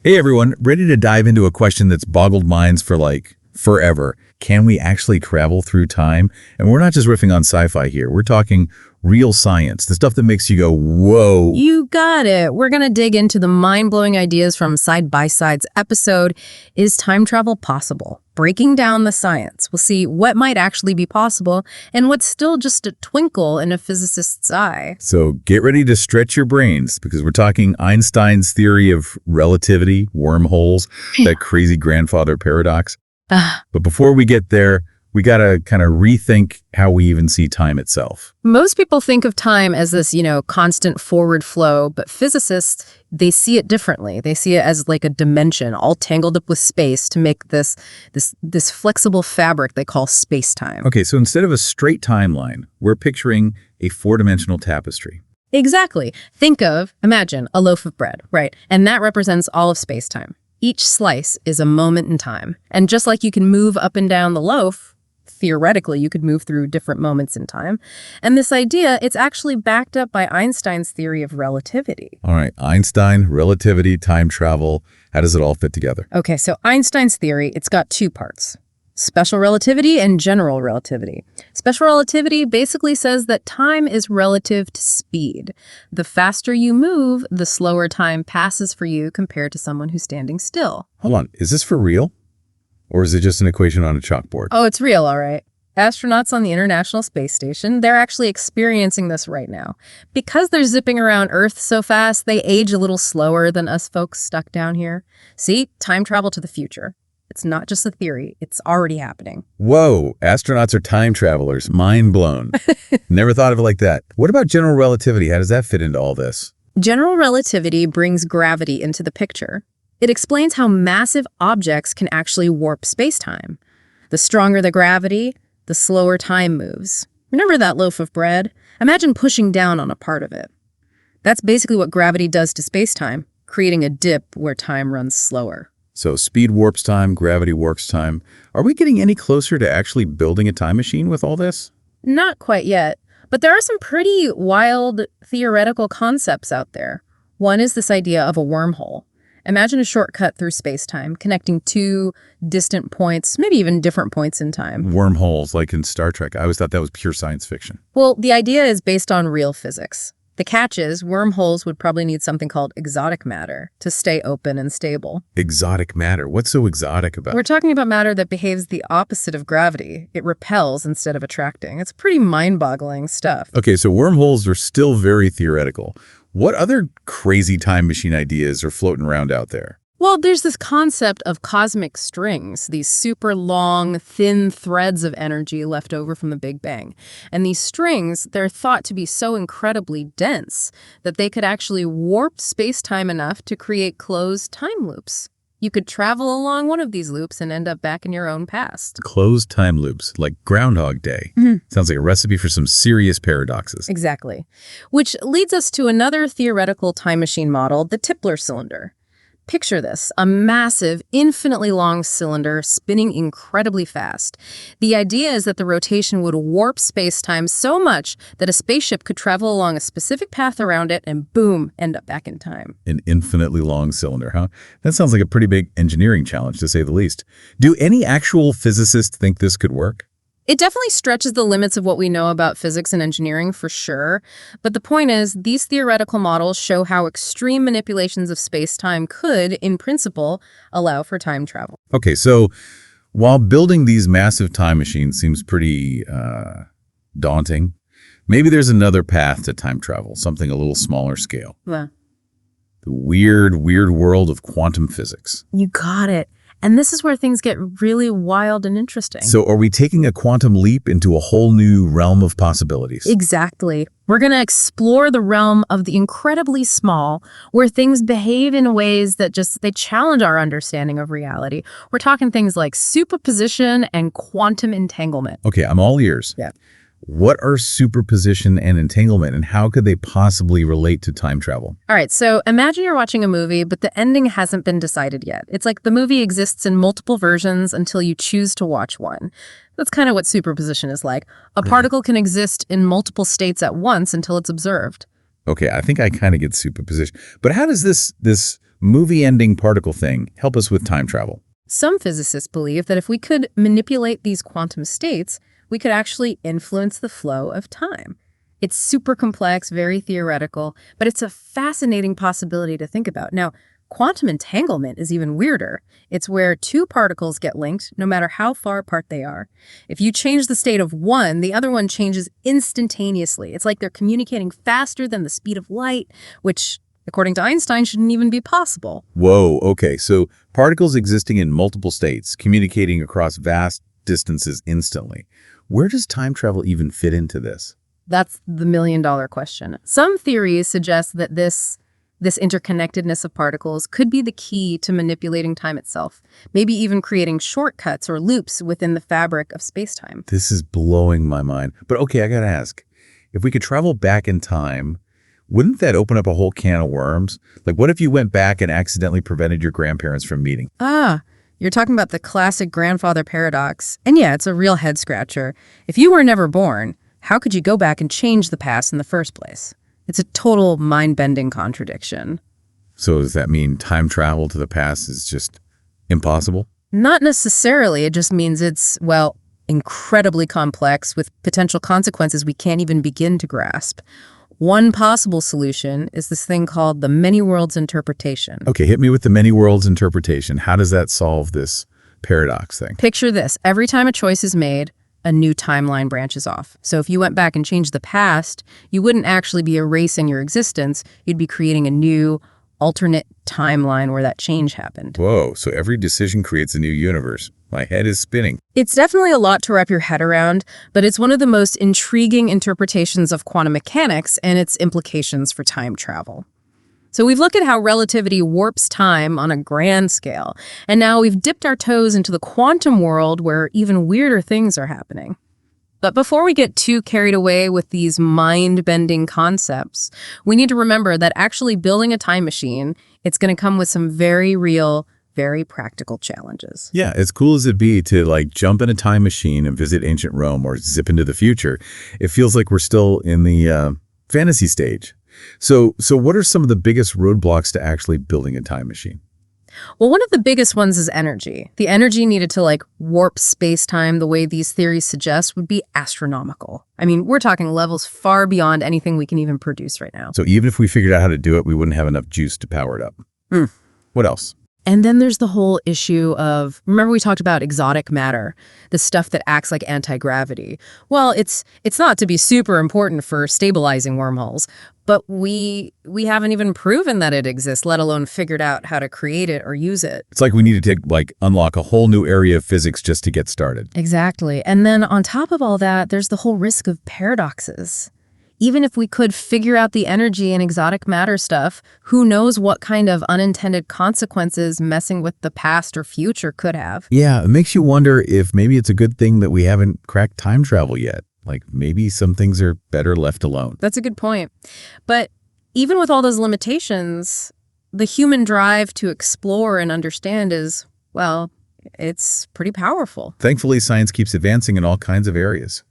Hey everyone, ready to dive into a question that's boggled minds for forever. Can we actually travel through time? And we're not just riffing on sci-fi here. We're talking real science, the stuff that makes you go, whoa. You got it. We're going to dig into the mind-blowing ideas from Side by Side's episode, Is Time Travel Possible? Breaking down the science. We'll see what might actually be possible and what's still just a twinkle in a physicist's eye. So get ready to stretch your brains because we're talking Einstein's theory of relativity, wormholes, that crazy grandfather paradox. But before we get there, we got to kind of rethink how we even see time itself. Most people think of time as this, constant forward flow, but physicists, they see it differently. They see it as like a dimension all tangled up with space to make this flexible fabric they call space-time. Okay, so instead of a straight timeline, we're picturing a four-dimensional tapestry. Exactly. Imagine a loaf of bread, right? And that represents all of space-time. Each slice is a moment in time. And just like you can move up and down the loaf, theoretically, you could move through different moments in time. And this idea, it's actually backed up by Einstein's theory of relativity. All right, Einstein, relativity, time travel. How does it all fit together? Okay, so Einstein's theory, it's got two parts. Special relativity and general relativity. Special relativity basically says that time is relative to speed. The faster you move, the slower time passes for you compared to someone who's standing still. Hold on, is this for real? Or is it just an equation on a chalkboard? Oh, it's real, all right. Astronauts on the International Space Station, they're actually experiencing this right now. Because they're zipping around Earth so fast, they age a little slower than us folks stuck down here. See, time travel to the future. It's not just a theory, it's already happening. Whoa, astronauts are time travelers. Mind blown. Never thought of it like that. What about general relativity? How does that fit into all this? General relativity brings gravity into the picture. It explains how massive objects can actually warp space-time. The stronger the gravity, the slower time moves. Remember that loaf of bread? Imagine pushing down on a part of it. That's basically what gravity does to space-time, creating a dip where time runs slower. So speed warps time, gravity warps time. Are we getting any closer to actually building a time machine with all this? Not quite yet, but there are some pretty wild theoretical concepts out there. One is this idea of a wormhole. Imagine a shortcut through space-time, connecting two distant points, maybe even different points in time. Wormholes, like in Star Trek. I always thought that was pure science fiction. Well, the idea is based on real physics. The catch is, wormholes would probably need something called exotic matter to stay open and stable. Exotic matter? What's so exotic about it? We're talking about matter that behaves the opposite of gravity. It repels instead of attracting. It's pretty mind-boggling stuff. Okay, so wormholes are still very theoretical. What other crazy time machine ideas are floating around out there? Well, there's this concept of cosmic strings, these super long, thin threads of energy left over from the Big Bang. And these strings, they're thought to be so incredibly dense that they could actually warp space-time enough to create closed time loops. You could travel along one of these loops and end up back in your own past. Closed time loops, like Groundhog Day. Sounds like a recipe for some serious paradoxes. Exactly. Which leads us to another theoretical time machine model, the Tipler cylinder. Picture this, a massive, infinitely long cylinder spinning incredibly fast. The idea is that the rotation would warp space-time so much that a spaceship could travel along a specific path around it and boom, end up back in time. An infinitely long cylinder, huh? That sounds like a pretty big engineering challenge, to say the least. Do any actual physicists think this could work? It definitely stretches the limits of what we know about physics and engineering for sure. But the point is, these theoretical models show how extreme manipulations of space-time could, in principle, allow for time travel. Okay, so while building these massive time machines seems pretty daunting, maybe there's another path to time travel, something a little smaller scale. Yeah. The weird world of quantum physics. You got it. And this is where things get really wild and interesting. So are we taking a quantum leap into a whole new realm of possibilities? Exactly. We're going to explore the realm of the incredibly small, where things behave in ways that they challenge our understanding of reality. We're talking things like superposition and quantum entanglement. Okay, I'm all ears. Yeah. What are superposition and entanglement, and how could they possibly relate to time travel? All right, so imagine you're watching a movie, but the ending hasn't been decided yet. It's like the movie exists in multiple versions until you choose to watch one. That's kind of what superposition is like. A particle can exist in multiple states at once until it's observed. Okay, I think I kind of get superposition. But how does this movie-ending particle thing help us with time travel? Some physicists believe that if we could manipulate these quantum states, we could actually influence the flow of time. It's super complex, very theoretical, but it's a fascinating possibility to think about. Now, quantum entanglement is even weirder. It's where two particles get linked, no matter how far apart they are. If you change the state of one, the other one changes instantaneously. It's like they're communicating faster than the speed of light, which, according to Einstein, shouldn't even be possible. Whoa, okay, so particles existing in multiple states, communicating across vast distances instantly. Where does time travel even fit into this? That's the million-dollar question. Some theories suggest that this interconnectedness of particles could be the key to manipulating time itself, maybe even creating shortcuts or loops within the fabric of space-time. This is blowing my mind. But okay, I gotta ask, if we could travel back in time, wouldn't that open up a whole can of worms? Like, what if you went back and accidentally prevented your grandparents from meeting? You're talking about the classic grandfather paradox. And yeah, it's a real head-scratcher. If you were never born, how could you go back and change the past in the first place? It's a total mind-bending contradiction. So does that mean time travel to the past is just impossible? Not necessarily. It just means it's, well, incredibly complex with potential consequences we can't even begin to grasp. One possible solution is this thing called the many worlds interpretation. Okay, hit me with the many worlds interpretation. How does that solve this paradox thing? Picture this. Every time a choice is made, a new timeline branches off. So if you went back and changed the past, you wouldn't actually be erasing your existence. You'd be creating a new, alternate timeline where that change happened. Whoa, so every decision creates a new universe. My head is spinning. It's definitely a lot to wrap your head around, but it's one of the most intriguing interpretations of quantum mechanics and its implications for time travel. So we've looked at how relativity warps time on a grand scale, and now we've dipped our toes into the quantum world where even weirder things are happening. But before we get too carried away with these mind-bending concepts, we need to remember that actually building a time machine, it's going to come with some very real, very practical challenges. Yeah, as cool as it'd be to like jump in a time machine and visit ancient Rome or zip into the future, it feels like we're still in the fantasy stage. So what are some of the biggest roadblocks to actually building a time machine? Well, one of the biggest ones is energy. The energy needed to warp space-time the way these theories suggest would be astronomical. I mean, we're talking levels far beyond anything we can even produce right now. So even if we figured out how to do it, we wouldn't have enough juice to power it up. What else? And then there's the whole issue of, remember we talked about exotic matter, the stuff that acts like anti-gravity. Well, it's not to be super important for stabilizing wormholes, but we haven't even proven that it exists, let alone figured out how to create it or use it. It's like we need to unlock a whole new area of physics just to get started. Exactly. And then on top of all that, there's the whole risk of paradoxes. Even if we could figure out the energy and exotic matter stuff, who knows what kind of unintended consequences messing with the past or future could have. Yeah, it makes you wonder if maybe it's a good thing that we haven't cracked time travel yet. Like maybe some things are better left alone. That's a good point. But even with all those limitations, the human drive to explore and understand is, well, it's pretty powerful. Thankfully, science keeps advancing in all kinds of areas.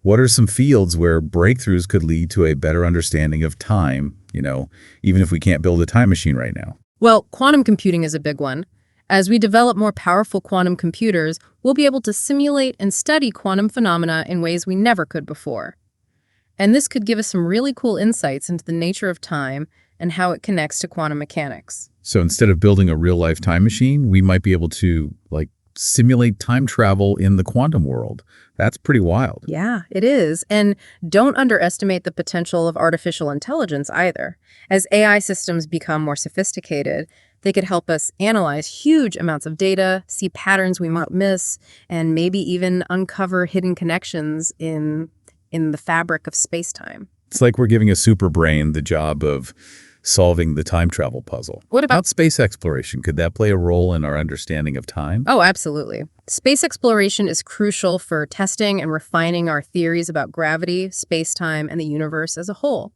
What are some fields where breakthroughs could lead to a better understanding of time, even if we can't build a time machine right now? Well, quantum computing is a big one. As we develop more powerful quantum computers, we'll be able to simulate and study quantum phenomena in ways we never could before. And this could give us some really cool insights into the nature of time and how it connects to quantum mechanics. So instead of building a real-life time machine, we might be able to, simulate time travel in the quantum world. That's pretty wild. Yeah, it is. And don't underestimate the potential of artificial intelligence either. As AI systems become more sophisticated, they could help us analyze huge amounts of data, see patterns we might miss, and maybe even uncover hidden connections in the fabric of space-time. It's like we're giving a super brain the job of solving the time travel puzzle. What about space exploration? Could that play a role in our understanding of time? Oh, absolutely. Space exploration is crucial for testing and refining our theories about gravity, space-time, and the universe as a whole.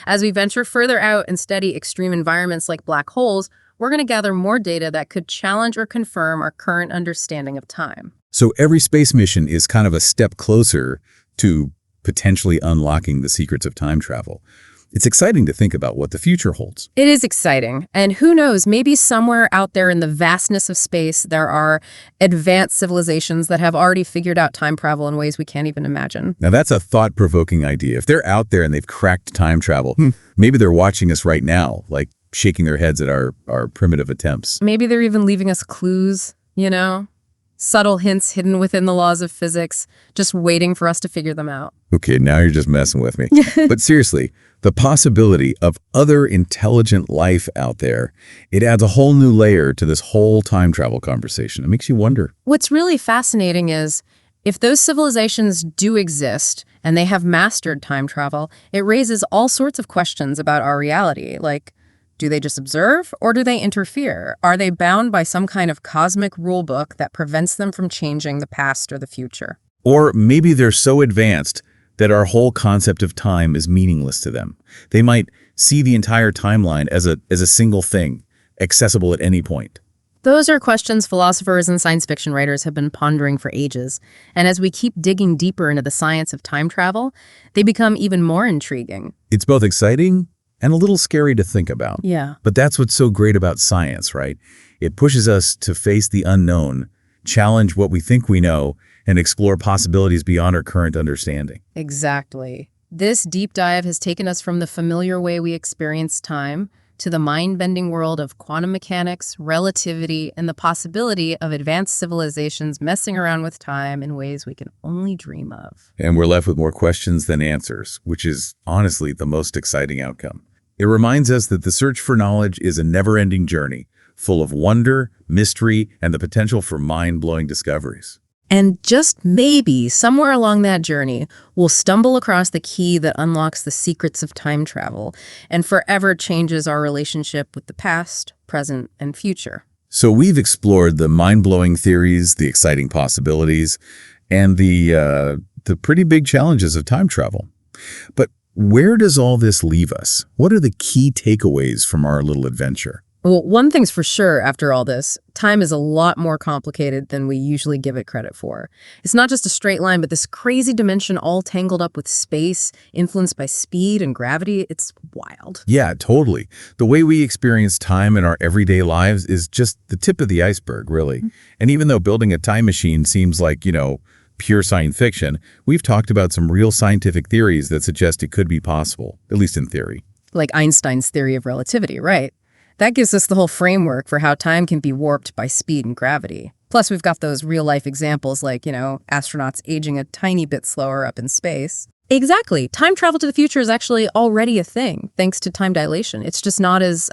As we venture further out and study extreme environments like black holes, we're going to gather more data that could challenge or confirm our current understanding of time. So every space mission is kind of a step closer to potentially unlocking the secrets of time travel. It's exciting to think about what the future holds. It is exciting. And who knows, maybe somewhere out there in the vastness of space, there are advanced civilizations that have already figured out time travel in ways we can't even imagine. Now, that's a thought-provoking idea. If they're out there and they've cracked time travel, maybe they're watching us right now, like shaking their heads at our primitive attempts. Maybe they're even leaving us clues, subtle hints hidden within the laws of physics, just waiting for us to figure them out. Okay, now you're just messing with me. But seriously, the possibility of other intelligent life out there, it adds a whole new layer to this whole time travel conversation. It makes you wonder. What's really fascinating is, if those civilizations do exist and they have mastered time travel, it raises all sorts of questions about our reality, like, do they just observe, or do they interfere? Are they bound by some kind of cosmic rulebook that prevents them from changing the past or the future? Or maybe they're so advanced that our whole concept of time is meaningless to them. They might see the entire timeline as a single thing, accessible at any point. Those are questions philosophers and science fiction writers have been pondering for ages. And as we keep digging deeper into the science of time travel, they become even more intriguing. It's both exciting and a little scary to think about. Yeah. But that's what's so great about science, right? It pushes us to face the unknown, challenge what we think we know, and explore possibilities beyond our current understanding. Exactly. This deep dive has taken us from the familiar way we experience time to the mind-bending world of quantum mechanics, relativity, and the possibility of advanced civilizations messing around with time in ways we can only dream of. And we're left with more questions than answers, which is honestly the most exciting outcome. It reminds us that the search for knowledge is a never-ending journey, full of wonder, mystery, and the potential for mind-blowing discoveries. And just maybe, somewhere along that journey, we'll stumble across the key that unlocks the secrets of time travel and forever changes our relationship with the past, present, and future. So we've explored the mind-blowing theories, the exciting possibilities, and the pretty big challenges of time travel. But where does all this leave us? What are the key takeaways from our little adventure? Well, one thing's for sure after all this, time is a lot more complicated than we usually give it credit for. It's not just a straight line, but this crazy dimension all tangled up with space, influenced by speed and gravity. It's wild. Yeah, totally. The way we experience time in our everyday lives is just the tip of the iceberg, really. And even though building a time machine seems like, pure science fiction, we've talked about some real scientific theories that suggest it could be possible, at least in theory. Like Einstein's theory of relativity, right? That gives us the whole framework for how time can be warped by speed and gravity. Plus, we've got those real-life examples like, astronauts aging a tiny bit slower up in space. Exactly. Time travel to the future is actually already a thing, thanks to time dilation. It's just not as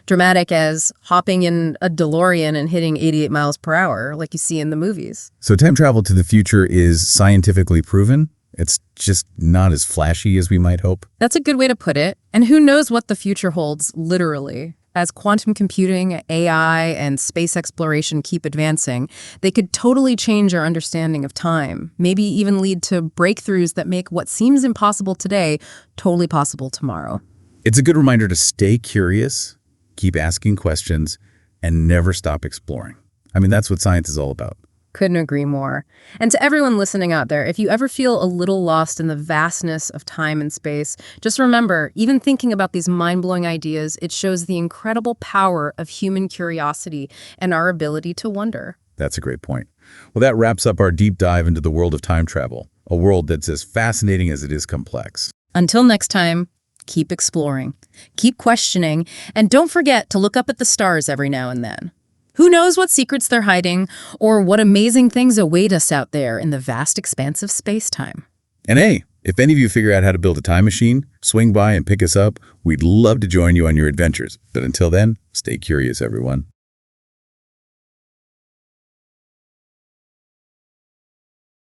dramatic as hopping in a DeLorean and hitting 88 miles per hour like you see in the movies. So time travel to the future is scientifically proven? It's just not as flashy as we might hope? That's a good way to put it. And who knows what the future holds, literally. As quantum computing, AI, and space exploration keep advancing, they could totally change our understanding of time, maybe even lead to breakthroughs that make what seems impossible today totally possible tomorrow. It's a good reminder to stay curious, keep asking questions, and never stop exploring. I mean, that's what science is all about. Couldn't agree more. And to everyone listening out there, if you ever feel a little lost in the vastness of time and space, just remember, even thinking about these mind-blowing ideas, it shows the incredible power of human curiosity and our ability to wonder. That's a great point. Well, that wraps up our deep dive into the world of time travel, a world that's as fascinating as it is complex. Until next time, keep exploring, keep questioning, and don't forget to look up at the stars every now and then. Who knows what secrets they're hiding, or what amazing things await us out there in the vast expanse of space-time. And hey, if any of you figure out how to build a time machine, swing by and pick us up. We'd love to join you on your adventures. But until then, stay curious, everyone.